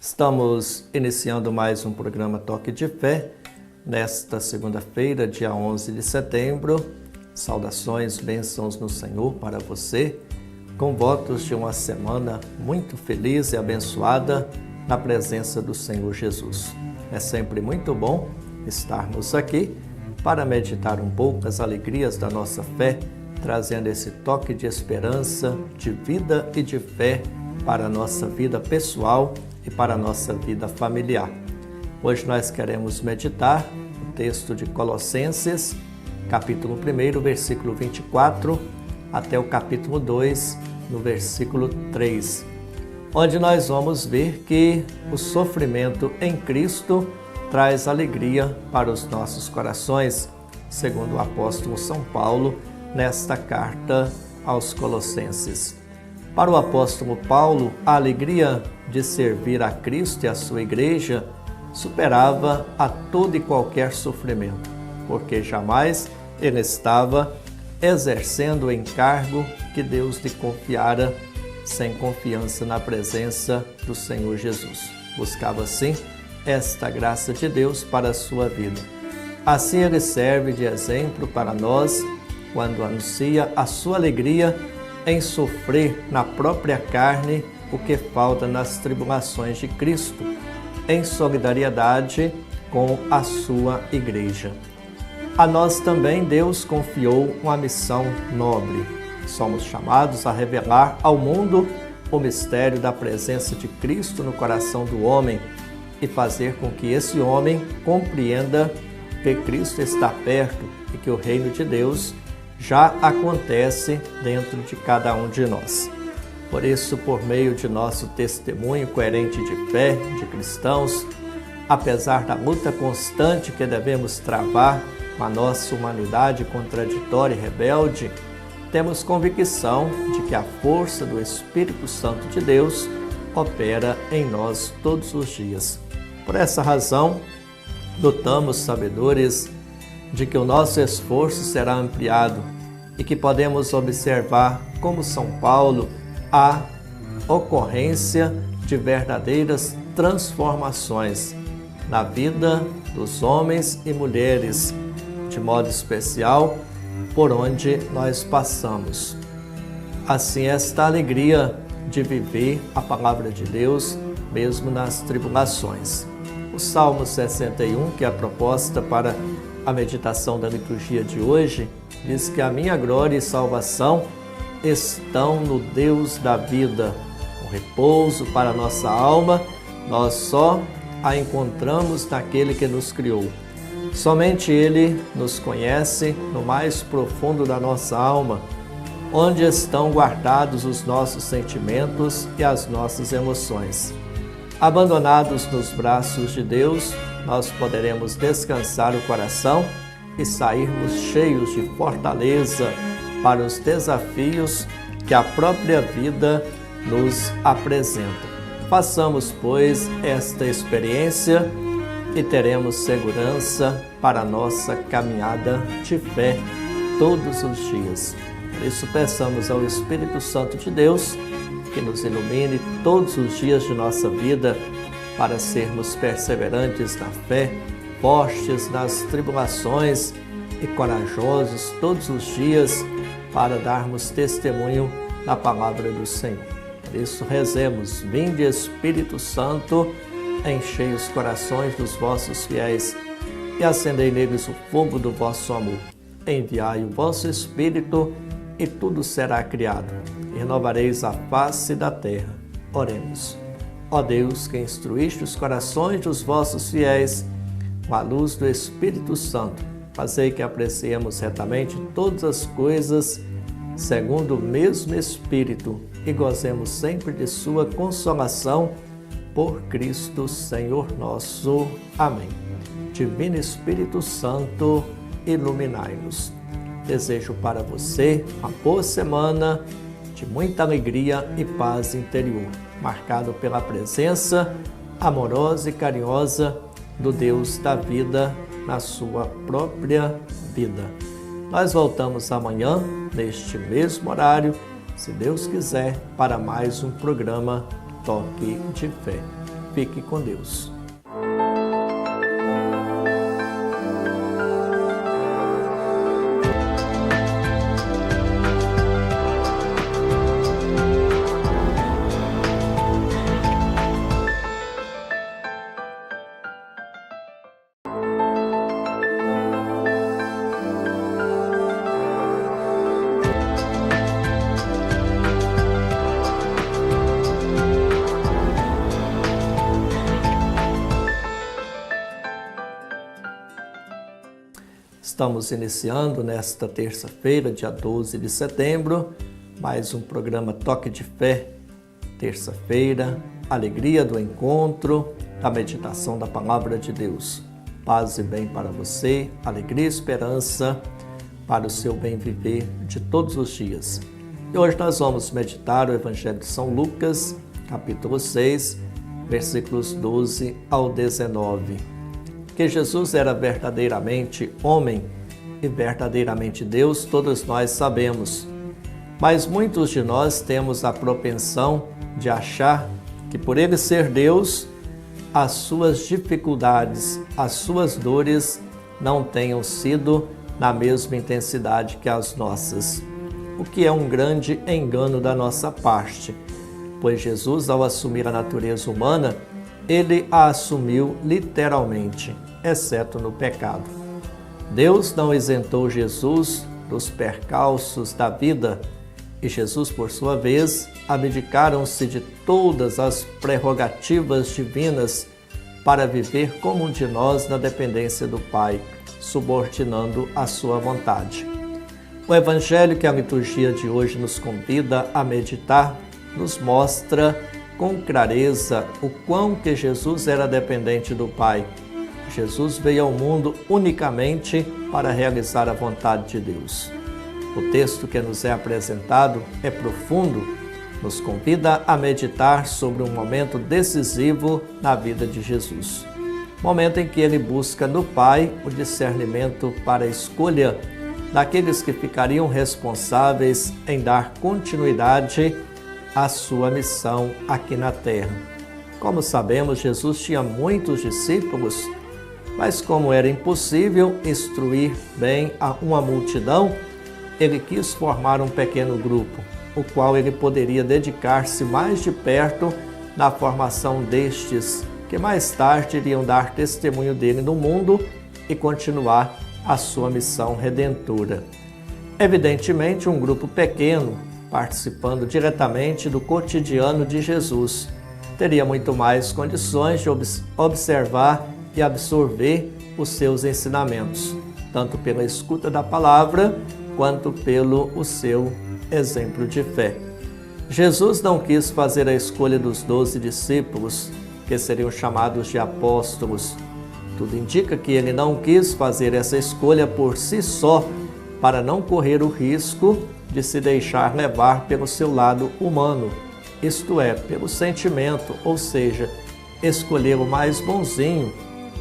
Estamos iniciando mais um programa Toque de Fé, nesta segunda-feira, dia 11 de setembro. Saudações, bênçãos no Senhor para você, com votos de uma semana muito feliz e abençoada na presença do Senhor Jesus. É sempre muito bom estarmos aqui para meditar um pouco as alegrias da nossa fé, trazendo esse toque de esperança, de vida e de fé para a nossa vida pessoal e para a nossa vida familiar. Hoje nós queremos meditar o texto de Colossenses, capítulo 1, versículo 24, até o capítulo 2, no versículo 3, onde nós vamos ver que o sofrimento em Cristo traz alegria para os nossos corações, segundo o apóstolo São Paulo, nesta carta aos Colossenses. Para o apóstolo Paulo, a alegria de servir a Cristo e a sua igreja superava a todo e qualquer sofrimento, porque jamais ele estava exercendo o encargo que Deus lhe confiara sem confiança na presença do Senhor Jesus. Buscava, sim, esta graça de Deus para a sua vida. Assim ele serve de exemplo para nós quando anuncia a sua alegria em sofrer na própria carne o que falta nas tribulações de Cristo, em solidariedade com a sua igreja. A nós também Deus confiou uma missão nobre. Somos chamados a revelar ao mundo o mistério da presença de Cristo no coração do homem e fazer com que esse homem compreenda que Cristo está perto e que o reino de Deus já acontece dentro de cada um de nós. Por isso, por meio de nosso testemunho coerente de fé, de cristãos, apesar da luta constante que devemos travar com a nossa humanidade contraditória e rebelde, temos convicção de que a força do Espírito Santo de Deus opera em nós todos os dias. Por essa razão, lutamos sabedores de que o nosso esforço será ampliado e que podemos observar, como São Paulo, a ocorrência de verdadeiras transformações na vida dos homens e mulheres, de modo especial, por onde nós passamos. Assim, esta alegria de viver a palavra de Deus, mesmo nas tribulações. O Salmo 61, que é a proposta para a meditação da liturgia de hoje, diz que a minha glória e salvação estão no Deus da vida. O repouso para a nossa alma, nós só a encontramos naquele que nos criou. Somente Ele nos conhece no mais profundo da nossa alma, onde estão guardados os nossos sentimentos e as nossas emoções. Abandonados nos braços de Deus, nós poderemos descansar o coração e sairmos cheios de fortaleza para os desafios que a própria vida nos apresenta. Façamos, pois, esta experiência e teremos segurança para a nossa caminhada de fé todos os dias. Por isso, peçamos ao Espírito Santo de Deus que nos ilumine todos os dias de nossa vida para sermos perseverantes na fé, fortes nas tribulações e corajosos todos os dias para darmos testemunho da palavra do Senhor. Por isso, rezemos: vinde Espírito Santo, enchei os corações dos vossos fiéis e acendei neles o fogo do vosso amor. Enviai o vosso Espírito e tudo será criado, e renovareis a face da terra. Oremos. Ó Deus, que instruíste os corações dos vossos fiéis com a luz do Espírito Santo, fazei que apreciemos retamente todas as coisas segundo o mesmo Espírito e gozemos sempre de sua consolação por Cristo Senhor nosso. Amém. Divino Espírito Santo, iluminai-nos. Desejo para você uma boa semana de muita alegria e paz interior, marcado pela presença amorosa e carinhosa do Deus da vida na sua própria vida. Nós voltamos amanhã, neste mesmo horário, se Deus quiser, para mais um programa Toque de Fé. Fique com Deus. Estamos iniciando nesta terça-feira, dia 12 de setembro, mais um programa Toque de Fé. Terça-feira, alegria do encontro, da meditação da Palavra de Deus. Paz e bem para você, alegria e esperança para o seu bem viver de todos os dias. E hoje nós vamos meditar o Evangelho de São Lucas, capítulo 6, versículos 12 ao 19. Que Jesus era verdadeiramente homem e verdadeiramente Deus, todos nós sabemos. Mas muitos de nós temos a propensão de achar que por ele ser Deus, as suas dificuldades, as suas dores não tenham sido na mesma intensidade que as nossas. O que é um grande engano da nossa parte, pois Jesus, ao assumir a natureza humana, ele a assumiu literalmente, exceto no pecado. Deus não isentou Jesus dos percalços da vida e Jesus, por sua vez, abdicaram-se de todas as prerrogativas divinas para viver como um de nós na dependência do Pai, subordinando a sua vontade. O Evangelho que a liturgia de hoje nos convida a meditar nos mostra com clareza o quão que Jesus era dependente do Pai. Jesus veio ao mundo unicamente para realizar a vontade de Deus. O texto que nos é apresentado é profundo, nos convida a meditar sobre um momento decisivo na vida de Jesus. Momento em que ele busca no Pai o discernimento para a escolha daqueles que ficariam responsáveis em dar continuidade a sua missão aqui na terra. Como sabemos, Jesus tinha muitos discípulos, mas como era impossível instruir bem uma multidão, ele quis formar um pequeno grupo, o qual ele poderia dedicar-se mais de perto na formação destes, que mais tarde iriam dar testemunho dele no mundo e continuar a sua missão redentora. Evidentemente, um grupo pequeno, participando diretamente do cotidiano de Jesus, teria muito mais condições de observar e absorver os seus ensinamentos, tanto pela escuta da palavra, quanto pelo o seu exemplo de fé. Jesus não quis fazer a escolha dos 12 discípulos, que seriam chamados de apóstolos. Tudo indica que ele não quis fazer essa escolha por si só, para não correr o risco de se deixar levar pelo seu lado humano, isto é, pelo sentimento, ou seja, escolher o mais bonzinho,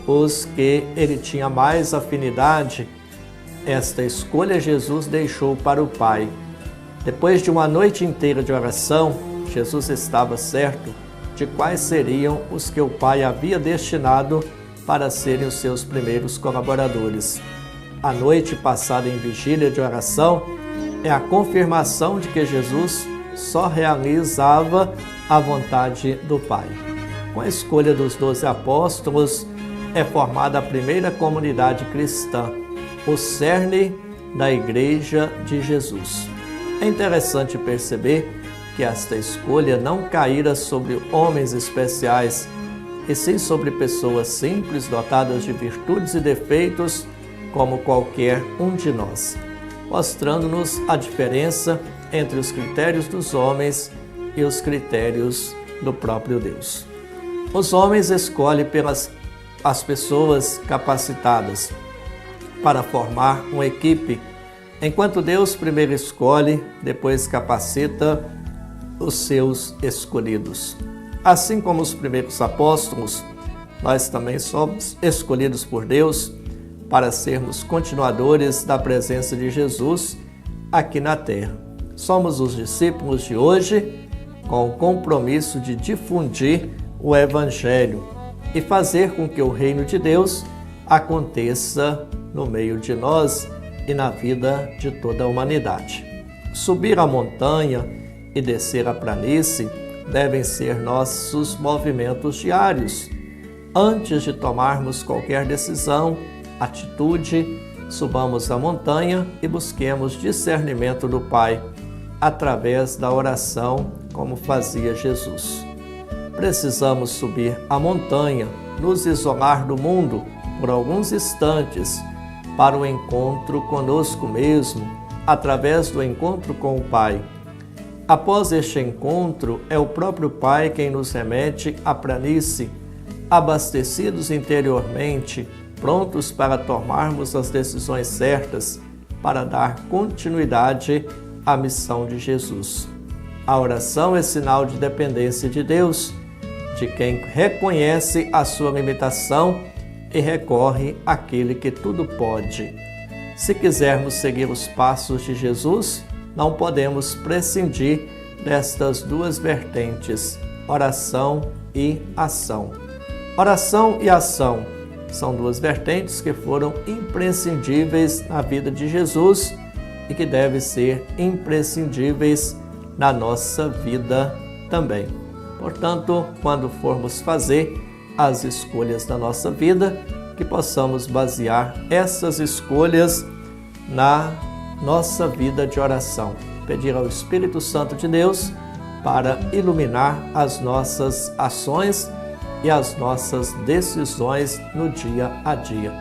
os que ele tinha mais afinidade. Esta escolha Jesus deixou para o Pai. Depois de uma noite inteira de oração, Jesus estava certo de quais seriam os que o Pai havia destinado para serem os seus primeiros colaboradores. A noite passada em vigília de oração é a confirmação de que Jesus só realizava a vontade do Pai. Com a escolha dos 12 apóstolos, é formada a primeira comunidade cristã, o cerne da Igreja de Jesus. É interessante perceber que esta escolha não caíra sobre homens especiais, e sim sobre pessoas simples, dotadas de virtudes e defeitos, como qualquer um de nós, mostrando-nos a diferença entre os critérios dos homens e os critérios do próprio Deus. Os homens escolhem as pessoas capacitadas para formar uma equipe, enquanto Deus primeiro escolhe, depois capacita os seus escolhidos. Assim como os primeiros apóstolos, nós também somos escolhidos por Deus para sermos continuadores da presença de Jesus aqui na terra. Somos os discípulos de hoje, com o compromisso de difundir o Evangelho e fazer com que o reino de Deus aconteça no meio de nós e na vida de toda a humanidade. Subir a montanha e descer a planície devem ser nossos movimentos diários. Antes de tomarmos qualquer decisão, atitude, subamos a montanha e busquemos discernimento do Pai através da oração, como fazia Jesus. Precisamos subir a montanha, nos isolar do mundo por alguns instantes para o encontro conosco mesmo, através do encontro com o Pai. Após este encontro, é o próprio Pai quem nos remete à planície, abastecidos interiormente, prontos para tomarmos as decisões certas para dar continuidade à missão de Jesus. A oração é sinal de dependência de Deus, de quem reconhece a sua limitação e recorre àquele que tudo pode. Se quisermos seguir os passos de Jesus, não podemos prescindir destas duas vertentes, oração e ação. Oração e ação são duas vertentes que foram imprescindíveis na vida de Jesus e que devem ser imprescindíveis na nossa vida também. Portanto, quando formos fazer as escolhas da nossa vida, que possamos basear essas escolhas na nossa vida de oração. Pedir ao Espírito Santo de Deus para iluminar as nossas ações e as nossas decisões no dia a dia.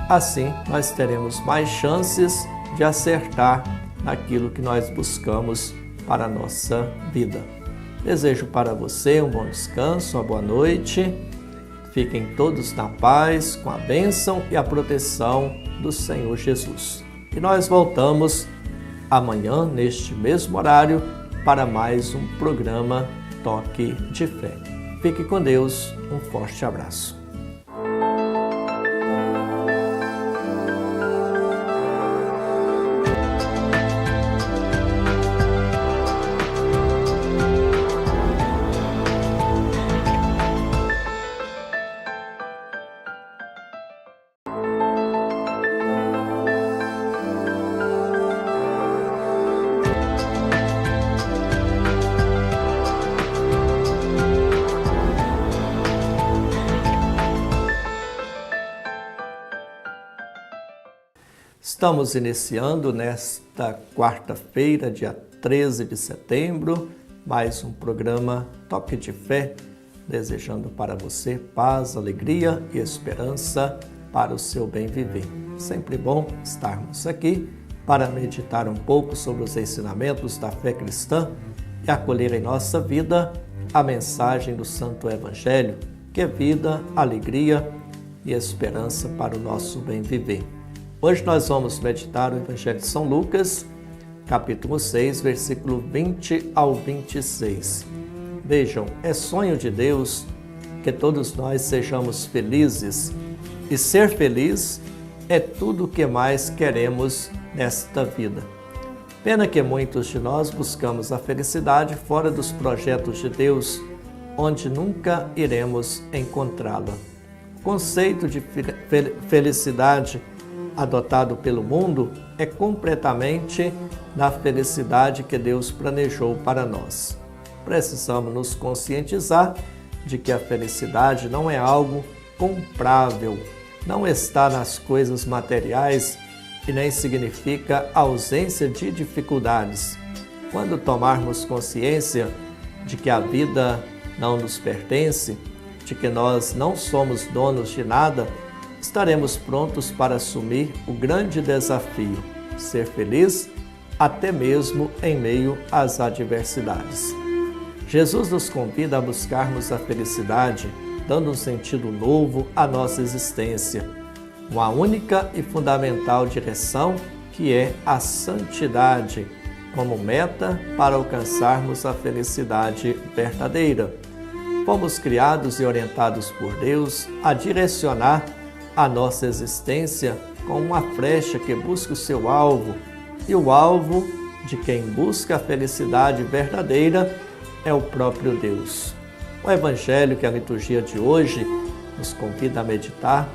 Assim, nós teremos mais chances de acertar naquilo que nós buscamos para a nossa vida. Desejo para você um bom descanso, uma boa noite. Fiquem todos na paz, com a bênção e a proteção do Senhor Jesus. E nós voltamos amanhã, neste mesmo horário, para mais um programa Toque de Fé. Fique com Deus, um forte abraço. Estamos iniciando nesta quarta-feira, dia 13 de setembro, mais um programa Toque de Fé, desejando para você paz, alegria e esperança para o seu bem viver. Sempre bom estarmos aqui para meditar um pouco sobre os ensinamentos da fé cristã e acolher em nossa vida a mensagem do Santo Evangelho, que é vida, alegria e esperança para o nosso bem viver. Hoje nós vamos meditar o Evangelho de São Lucas, capítulo 6, versículo 20 ao 26. Vejam, é sonho de Deus que todos nós sejamos felizes, e ser feliz é tudo o que mais queremos nesta vida. Pena que muitos de nós buscamos a felicidade fora dos projetos de Deus, onde nunca iremos encontrá-la. O conceito de felicidade adotado pelo mundo é completamente da felicidade que Deus planejou para nós. Precisamos nos conscientizar de que a felicidade não é algo comprável, não está nas coisas materiais e nem significa ausência de dificuldades. Quando tomarmos consciência de que a vida não nos pertence, de que nós não somos donos de nada, estaremos prontos para assumir o grande desafio, ser feliz até mesmo em meio às adversidades. Jesus nos convida a buscarmos a felicidade, dando um sentido novo à nossa existência, uma única e fundamental direção que é a santidade, como meta para alcançarmos a felicidade verdadeira. Fomos criados e orientados por Deus a direcionar a nossa existência com uma flecha que busca o seu alvo, e o alvo de quem busca a felicidade verdadeira é o próprio Deus. O Evangelho que a liturgia de hoje nos convida a meditar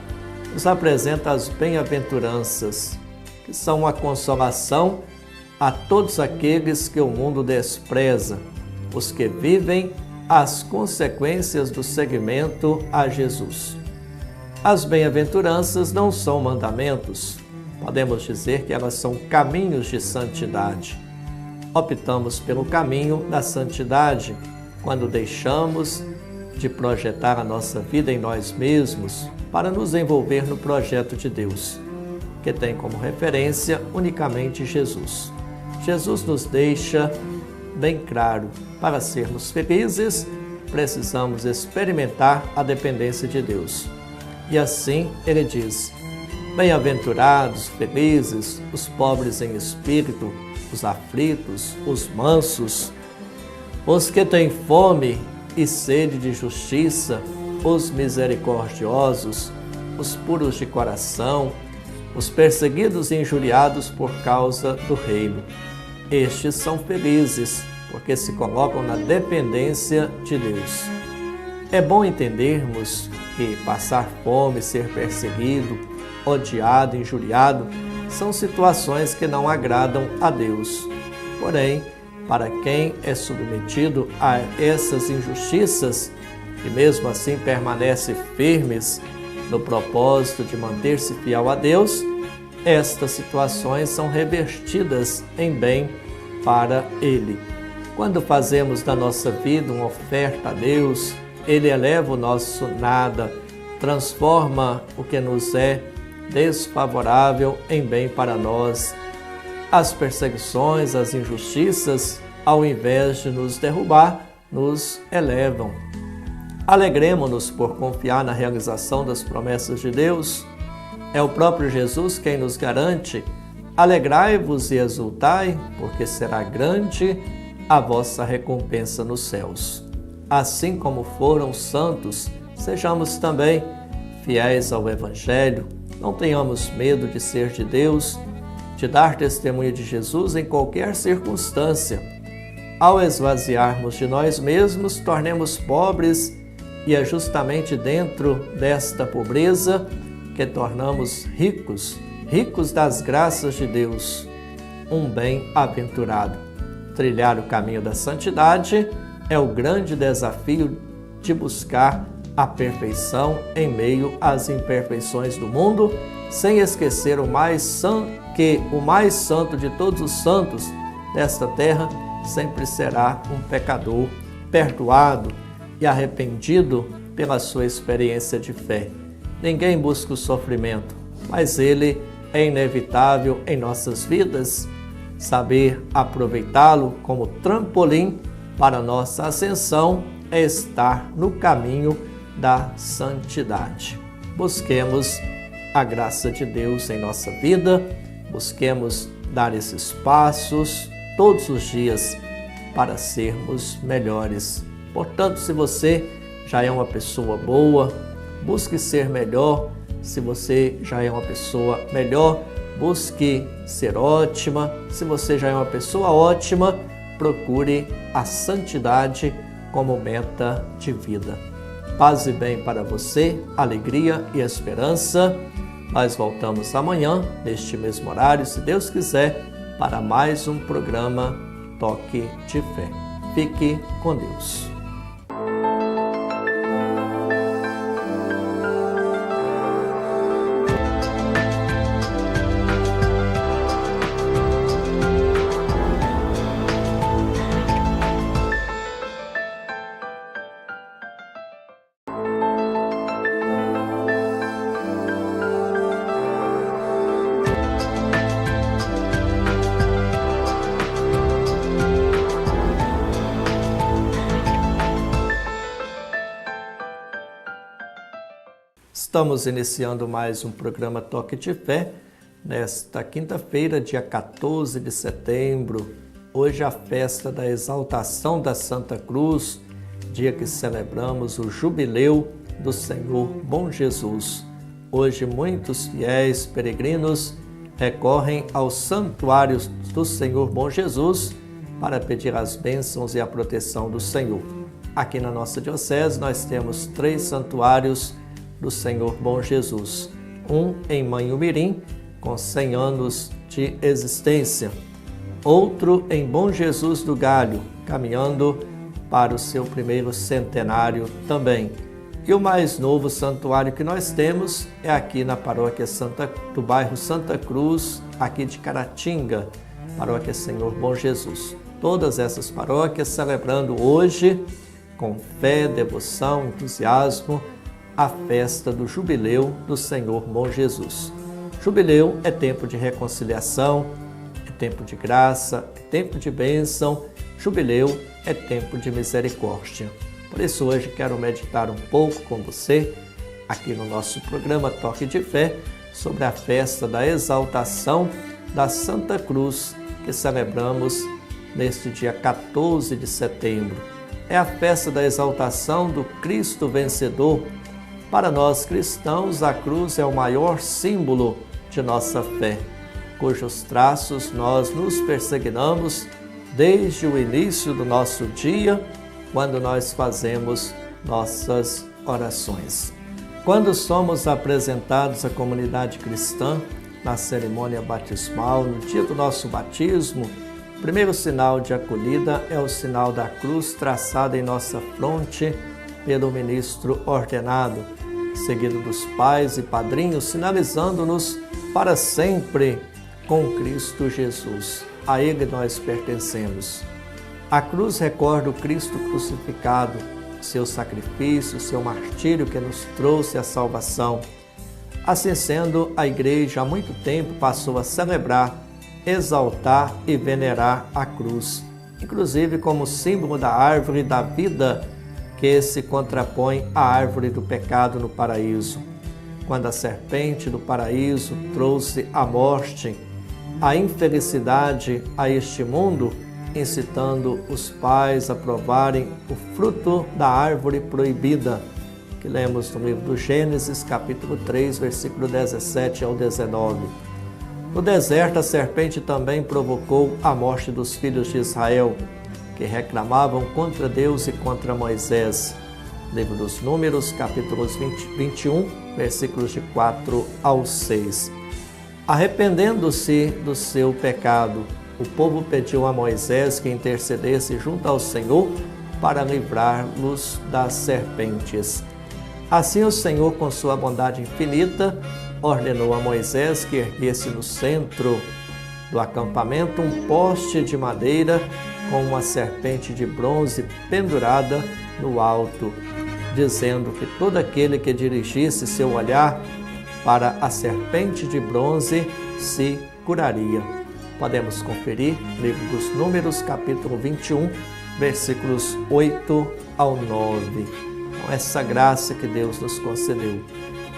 nos apresenta as bem-aventuranças, que são uma consolação a todos aqueles que o mundo despreza, os que vivem as consequências do seguimento a Jesus. As bem-aventuranças não são mandamentos, podemos dizer que elas são caminhos de santidade. Optamos pelo caminho da santidade quando deixamos de projetar a nossa vida em nós mesmos para nos envolver no projeto de Deus, que tem como referência unicamente Jesus. Jesus nos deixa bem claro, para sermos felizes, precisamos experimentar a dependência de Deus. E assim ele diz: bem-aventurados, felizes, os pobres em espírito, os aflitos, os mansos, os que têm fome e sede de justiça, os misericordiosos, os puros de coração, os perseguidos e injuriados por causa do reino. Estes são felizes, porque se colocam na dependência de Deus. É bom entendermos que passar fome, ser perseguido, odiado, injuriado, são situações que não agradam a Deus. Porém, para quem é submetido a essas injustiças e mesmo assim permanece firmes no propósito de manter-se fiel a Deus, estas situações são revertidas em bem para Ele. Quando fazemos da nossa vida uma oferta a Deus, Ele eleva o nosso nada, transforma o que nos é desfavorável em bem para nós. As perseguições, as injustiças, ao invés de nos derrubar, nos elevam. Alegremo-nos por confiar na realização das promessas de Deus. É o próprio Jesus quem nos garante: alegrai-vos e exultai, porque será grande a vossa recompensa nos céus. Assim como foram santos, sejamos também fiéis ao Evangelho. Não tenhamos medo de ser de Deus, de dar testemunho de Jesus em qualquer circunstância. Ao esvaziarmos de nós mesmos, tornemos pobres, e é justamente dentro desta pobreza que tornamos ricos, ricos das graças de Deus. Um bem-aventurado. Trilhar o caminho da santidade é o grande desafio de buscar a perfeição em meio às imperfeições do mundo, sem esquecer que o mais santo de todos os santos desta terra sempre será um pecador perdoado e arrependido pela sua experiência de fé. Ninguém busca o sofrimento, mas ele é inevitável em nossas vidas. Saber aproveitá-lo como trampolim para nossa ascensão é estar no caminho da santidade. Busquemos a graça de Deus em nossa vida, busquemos dar esses passos todos os dias para sermos melhores. Portanto, se você já é uma pessoa boa, busque ser melhor. Se você já é uma pessoa melhor, busque ser ótima. Se você já é uma pessoa ótima, procure a santidade como meta de vida. Paz e bem para você, alegria e esperança. Nós voltamos amanhã, neste mesmo horário, se Deus quiser, para mais um programa Toque de Fé. Fique com Deus. Estamos iniciando mais um programa Toque de Fé, nesta quinta-feira, dia 14 de setembro. Hoje é a festa da exaltação da Santa Cruz, dia que celebramos o jubileu do Senhor Bom Jesus. Hoje muitos fiéis peregrinos recorrem aos santuários do Senhor Bom Jesus para pedir as bênçãos e a proteção do Senhor. Aqui na nossa diocese nós temos 3 santuários do Senhor Bom Jesus. Um em Manhumirim, com 100 anos de existência. Outro em Bom Jesus do Galho, caminhando para o seu primeiro centenário também. E o mais novo santuário que nós temos é aqui na paróquia do bairro Santa Cruz, aqui de Caratinga, paróquia Senhor Bom Jesus. Todas essas paróquias celebrando hoje, com fé, devoção, entusiasmo, a festa do Jubileu do Senhor Bom Jesus. Jubileu é tempo de reconciliação, é tempo de graça, é tempo de bênção. Jubileu é tempo de misericórdia. Por isso hoje quero meditar um pouco com você, aqui no nosso programa Toque de Fé, sobre a festa da exaltação da Santa Cruz, que celebramos neste dia 14 de setembro. É a festa da exaltação do Cristo vencedor. Para nós cristãos, a cruz é o maior símbolo de nossa fé, cujos traços nós nos perseguinamos desde o início do nosso dia, quando nós fazemos nossas orações. Quando somos apresentados à comunidade cristã, na cerimônia batismal, no dia do nosso batismo, o primeiro sinal de acolhida é o sinal da cruz traçada em nossa fronte pelo ministro ordenado, seguido dos pais e padrinhos, sinalizando-nos para sempre com Cristo Jesus. A Ele nós pertencemos. A cruz recorda o Cristo crucificado, seu sacrifício, seu martírio que nos trouxe a salvação. Assim sendo, a Igreja há muito tempo passou a celebrar, exaltar e venerar a cruz, inclusive como símbolo da árvore da vida que se contrapõe à árvore do pecado no paraíso. Quando a serpente do paraíso trouxe a morte, a infelicidade a este mundo, incitando os pais a provarem o fruto da árvore proibida, que lemos no livro do Gênesis, capítulo 3, versículo 17 ao 19. No deserto, a serpente também provocou a morte dos filhos de Israel, que reclamavam contra Deus e contra Moisés. Livro dos Números, capítulos 21, versículos de 4 ao 6. Arrependendo-se do seu pecado, o povo pediu a Moisés que intercedesse junto ao Senhor para livrar-los das serpentes. Assim o Senhor, com sua bondade infinita, ordenou a Moisés que erguesse no centro do acampamento um poste de madeira com uma serpente de bronze pendurada no alto, dizendo que todo aquele que dirigisse seu olhar para a serpente de bronze se curaria. Podemos conferir livro dos Números, capítulo 21, versículos 8 ao 9. Então, essa graça que Deus nos concedeu.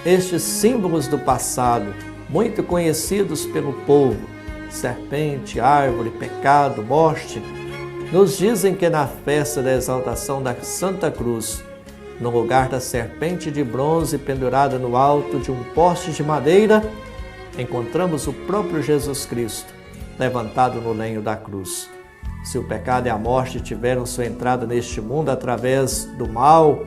Estes símbolos do passado, muito conhecidos pelo povo, serpente, árvore, pecado, morte, nos dizem que na festa da exaltação da Santa Cruz, no lugar da serpente de bronze pendurada no alto de um poste de madeira, encontramos o próprio Jesus Cristo, levantado no lenho da cruz. Se o pecado e a morte tiveram sua entrada neste mundo através do mal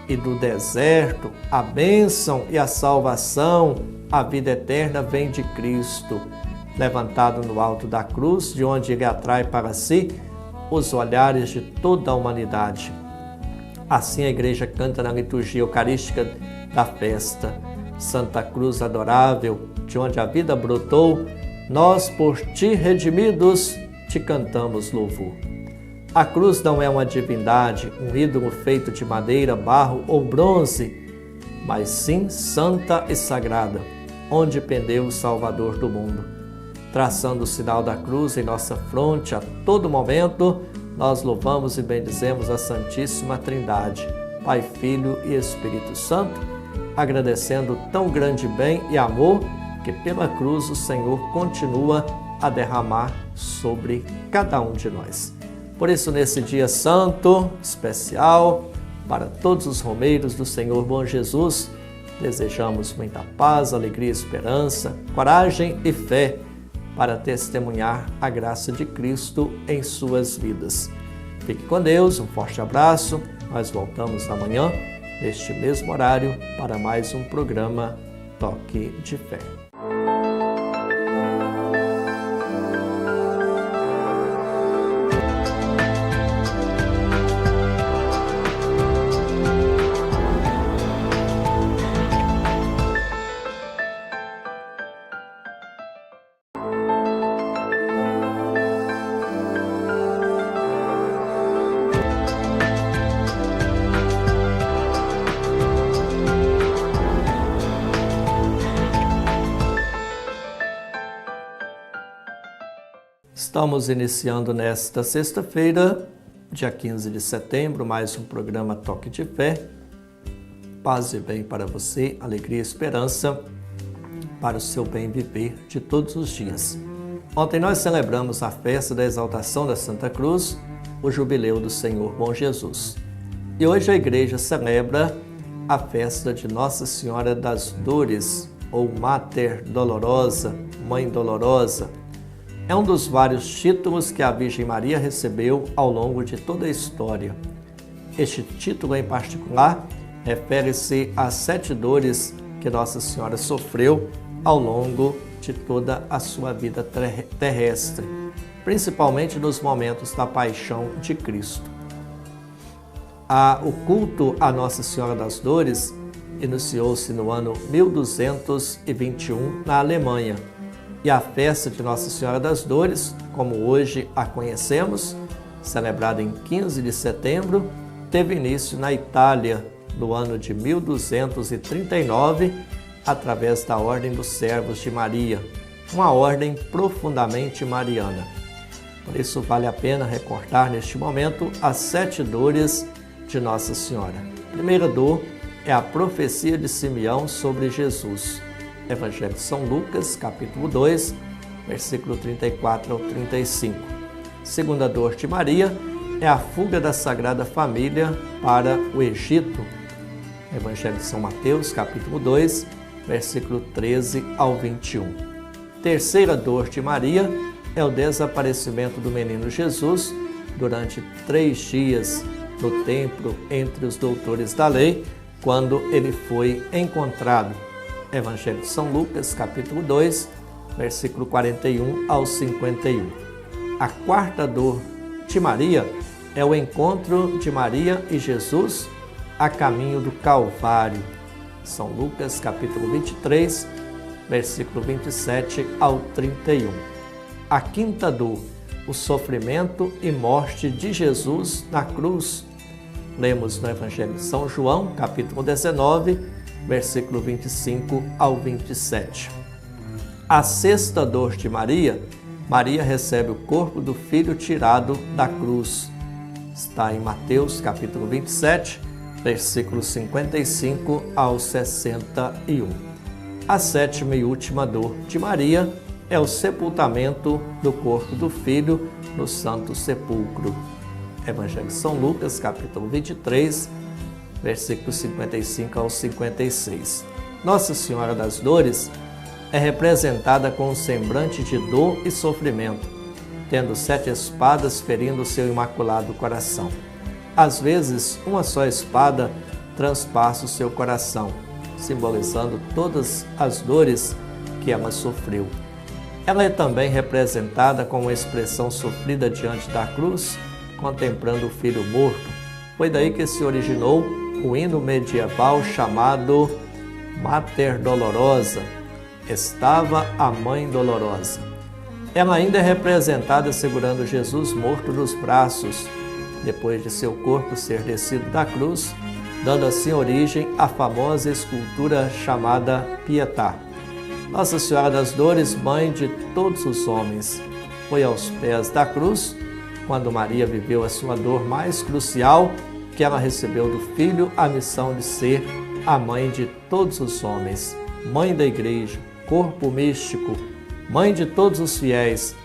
e do deserto, a bênção e a salvação, a vida eterna vem de Cristo, levantado no alto da cruz, de onde Ele atrai para si os olhares de toda a humanidade. Assim a Igreja canta na liturgia eucarística da festa: Santa Cruz adorável, de onde a vida brotou, nós por ti redimidos te cantamos louvor. A cruz não é uma divindade, um ídolo feito de madeira, barro ou bronze, mas sim santa e sagrada, onde pendeu o Salvador do mundo. Traçando o sinal da cruz em nossa fronte a todo momento, nós louvamos e bendizemos a Santíssima Trindade, Pai, Filho e Espírito Santo, agradecendo tão grande bem e amor que pela cruz o Senhor continua a derramar sobre cada um de nós. Por isso, nesse dia santo, especial, para todos os romeiros do Senhor Bom Jesus, desejamos muita paz, alegria, esperança, coragem e fé para testemunhar a graça de Cristo em suas vidas. Fique com Deus, um forte abraço, Nós voltamos amanhã, neste mesmo horário, para mais um programa Toque de Fé. Estamos iniciando nesta sexta-feira, dia 15 de setembro, mais um programa Toque de Fé. Paz e bem para você, alegria e esperança para o seu bem viver de todos os dias. Ontem nós celebramos a festa da exaltação da Santa Cruz, o jubileu do Senhor Bom Jesus. E hoje a igreja celebra a festa de Nossa Senhora das Dores, ou Mater Dolorosa, Mãe Dolorosa. É um dos vários títulos que a Virgem Maria recebeu ao longo de toda a história. Este título em particular refere-se às 7 dores que Nossa Senhora sofreu ao longo de toda a sua vida terrestre, principalmente nos momentos da paixão de Cristo. O culto a Nossa Senhora das Dores iniciou-se no ano 1221 na Alemanha. E a festa de Nossa Senhora das Dores, como hoje a conhecemos, celebrada em 15 de setembro, teve início na Itália no ano de 1239, através da Ordem dos Servos de Maria, uma ordem profundamente mariana. Por isso vale a pena recordar neste momento as 7 dores de Nossa Senhora. A primeira dor é a profecia de Simeão sobre Jesus. Evangelho de São Lucas, capítulo 2, versículo 34 ao 35. Segunda dor de Maria é a fuga da Sagrada Família para o Egito. Evangelho de São Mateus, capítulo 2, versículo 13 ao 21. Terceira dor de Maria é o desaparecimento do menino Jesus durante 3 dias no templo entre os doutores da lei, quando ele foi encontrado. Evangelho de São Lucas, capítulo 2, versículo 41 ao 51. A quarta dor de Maria é o encontro de Maria e Jesus a caminho do Calvário. São Lucas, capítulo 23, versículo 27 ao 31. A quinta dor, o sofrimento e morte de Jesus na cruz. Lemos no Evangelho de São João, capítulo 19, versículo 25 ao 27. A sexta dor de Maria, Maria recebe o corpo do filho tirado da cruz. Está em Mateus, capítulo 27, versículo 55 ao 61. A sétima e última dor de Maria é o sepultamento do corpo do filho no Santo Sepulcro. Evangelho de São Lucas, capítulo 23, versículos 55 ao 56. Nossa Senhora das Dores é representada com um semblante de dor e sofrimento, tendo 7 espadas ferindo seu imaculado coração. Às vezes, uma só espada transpassa o seu coração, simbolizando todas as dores que ela sofreu. Ela é também representada com uma expressão sofrida diante da cruz, contemplando o filho morto. Foi daí que se originou o hino medieval chamado Mater Dolorosa. Estava a Mãe Dolorosa. Ela ainda é representada segurando Jesus morto nos braços, depois de seu corpo ser descido da cruz, dando assim origem à famosa escultura chamada Pietà. Nossa Senhora das Dores, Mãe de todos os homens, foi aos pés da cruz, quando Maria viveu a sua dor mais crucial, que ela recebeu do Filho a missão de ser a mãe de todos os homens, mãe da Igreja, corpo místico, mãe de todos os fiéis.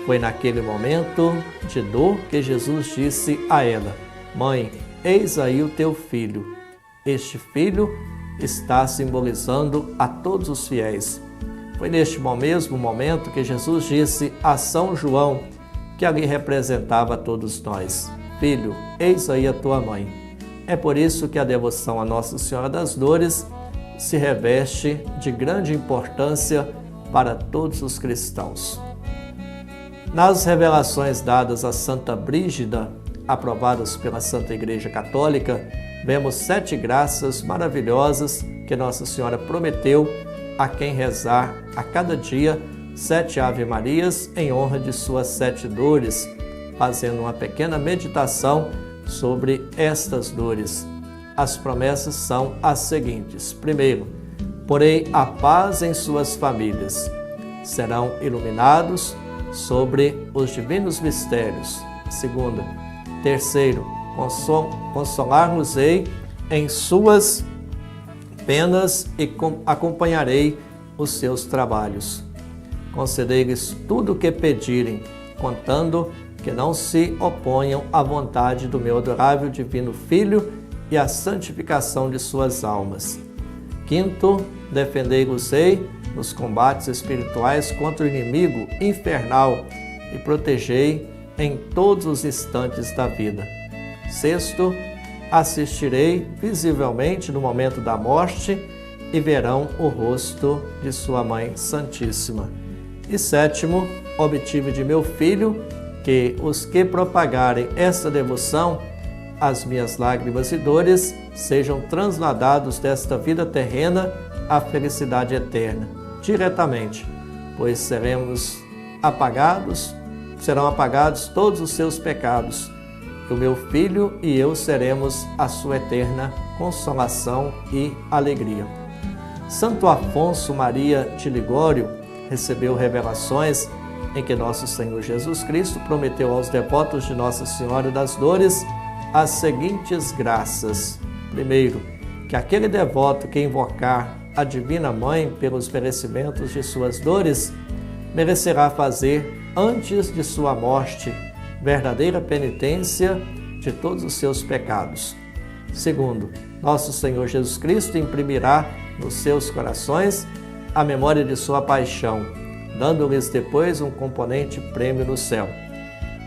Foi naquele momento de dor que Jesus disse a ela: Mãe, eis aí o teu filho. Este filho está simbolizando a todos os fiéis. Foi neste mesmo momento que Jesus disse a São João, que ali representava a todos nós: Filho, eis aí a tua mãe. É por isso que a devoção a Nossa Senhora das Dores se reveste de grande importância para todos os cristãos. Nas revelações dadas a Santa Brígida, aprovadas pela Santa Igreja Católica, vemos 7 graças maravilhosas que Nossa Senhora prometeu a quem rezar a cada dia 7 Ave-Marias em honra de suas 7 dores, fazendo uma pequena meditação sobre estas dores. As promessas são as seguintes. Primeiro, porei a paz em suas famílias. Serão iluminados sobre os divinos mistérios. Segundo, terceiro, consolar-nos-ei em suas penas e acompanharei os seus trabalhos. Concedei-lhes tudo o que pedirem, contando que não se oponham à vontade do meu adorável divino Filho e à santificação de suas almas. Quinto, defendei-los-ei nos combates espirituais contra o inimigo infernal e protegei em todos os instantes da vida. Sexto, assistirei visivelmente no momento da morte e verão o rosto de sua Mãe Santíssima. E sétimo, obtive de meu Filho que os que propagarem esta devoção, as minhas lágrimas e dores, sejam transladados desta vida terrena à felicidade eterna, diretamente, pois serão apagados todos os seus pecados. O meu Filho e eu seremos a sua eterna consolação e alegria. Santo Afonso Maria de Ligório recebeu revelações em que nosso Senhor Jesus Cristo prometeu aos devotos de Nossa Senhora das Dores as seguintes graças. Primeiro, que aquele devoto que invocar a Divina Mãe pelos merecimentos de suas dores, merecerá fazer, antes de sua morte, verdadeira penitência de todos os seus pecados. Segundo, nosso Senhor Jesus Cristo imprimirá nos seus corações a memória de sua paixão, dando-lhes depois um componente prêmio no céu.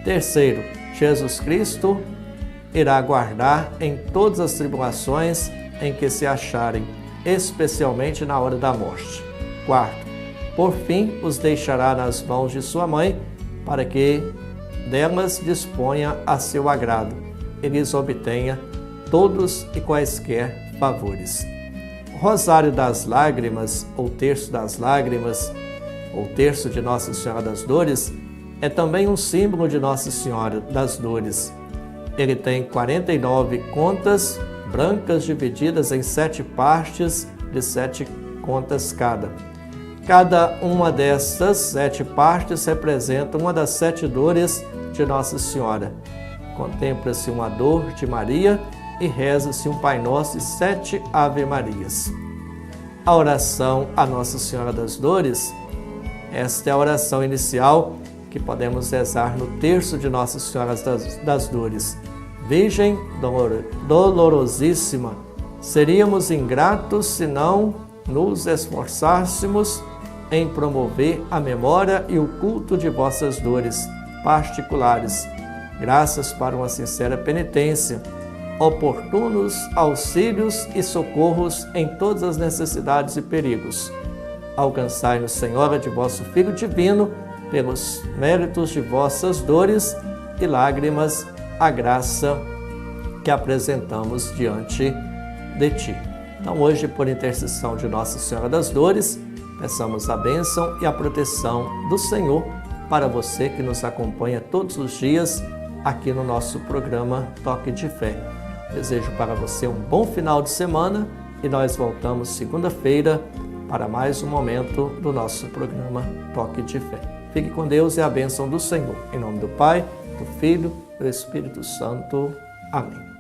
Terceiro, Jesus Cristo irá guardar em todas as tribulações em que se acharem, especialmente na hora da morte. Quarto, por fim, os deixará nas mãos de sua mãe, para que delas disponha a seu agrado e lhes obtenha todos e quaisquer favores. O Rosário das Lágrimas, ou Terço das Lágrimas, ou Terço de Nossa Senhora das Dores, é também um símbolo de Nossa Senhora das Dores. Ele tem 49 contas brancas divididas em 7 partes de 7 contas cada. Cada uma dessas 7 partes representa uma das 7 dores de Nossa Senhora. Contempla-se uma dor de Maria e reza-se um Pai Nosso e 7 Ave-Marias. A oração a Nossa Senhora das Dores, esta é a oração inicial que podemos rezar no terço de Nossa Senhora das Dores. Virgem dolorosíssima, seríamos ingratos se não nos esforçássemos em promover a memória e o culto de vossas dores particulares, graças para uma sincera penitência, oportunos auxílios e socorros em todas as necessidades e perigos. Alcançai-nos, Senhora, de vosso Filho divino, pelos méritos de vossas dores e lágrimas, a graça que apresentamos diante de Ti. Então, hoje, por intercessão de Nossa Senhora das Dores, peçamos a bênção e a proteção do Senhor para você que nos acompanha todos os dias aqui no nosso programa Toque de Fé. Desejo para você um bom final de semana e nós voltamos segunda-feira para mais um momento do nosso programa Toque de Fé. Fique com Deus e a bênção do Senhor. Em nome do Pai, do Filho e do Espírito Santo. Amém.